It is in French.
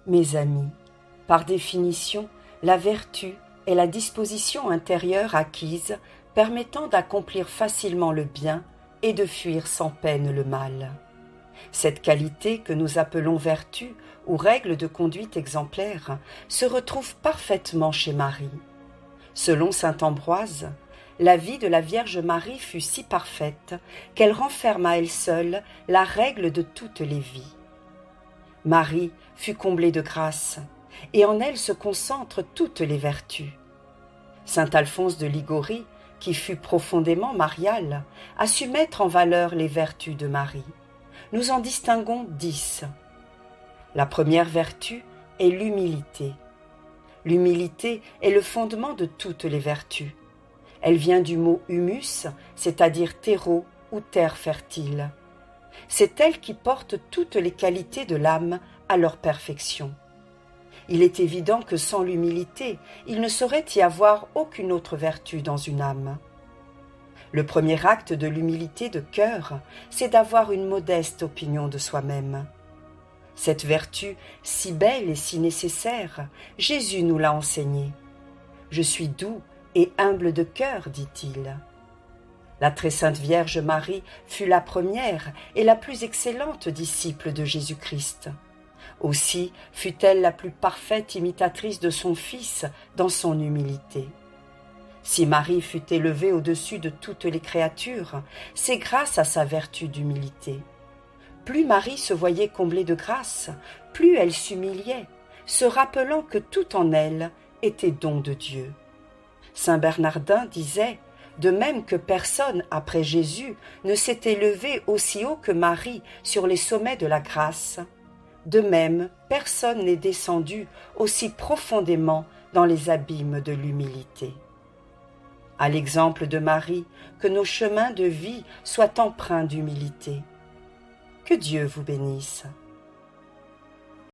Mes amis, par définition, la vertu est la disposition intérieure acquise permettant d'accomplir facilement le bien et de fuir sans peine le mal. Cette qualité que nous appelons vertu ou règle de conduite exemplaire se retrouve parfaitement chez Marie. Selon saint Ambroise, la vie de la Vierge Marie fut si parfaite qu'elle renferme à elle seule la règle de toutes les vies. Marie fut comblée de grâce, et en elle se concentrent toutes les vertus. Saint Alphonse de Ligorie, qui fut profondément marial, a su mettre en valeur les vertus de Marie. Nous en distinguons 10. La première vertu est l'humilité. L'humilité est le fondement de toutes les vertus. Elle vient du mot humus, c'est-à-dire terreau ou terre fertile. C'est elle qui porte toutes les qualités de l'âme à leur perfection. Il est évident que sans l'humilité, il ne saurait y avoir aucune autre vertu dans une âme. Le premier acte de l'humilité de cœur, c'est d'avoir une modeste opinion de soi-même. Cette vertu, si belle et si nécessaire, Jésus nous l'a enseignée. « Je suis doux et humble de cœur, dit-il. » La très sainte Vierge Marie fut la première et la plus excellente disciple de Jésus-Christ. Aussi fut-elle la plus parfaite imitatrice de son Fils dans son humilité. Si Marie fut élevée au-dessus de toutes les créatures, c'est grâce à sa vertu d'humilité. Plus Marie se voyait comblée de grâce, plus elle s'humiliait, se rappelant que tout en elle était don de Dieu. Saint Bernardin disait « De même que personne après Jésus ne s'est élevé aussi haut que Marie sur les sommets de la grâce, de même personne n'est descendu aussi profondément dans les abîmes de l'humilité. » À l'exemple de Marie, que nos chemins de vie soient empreints d'humilité. Que Dieu vous bénisse.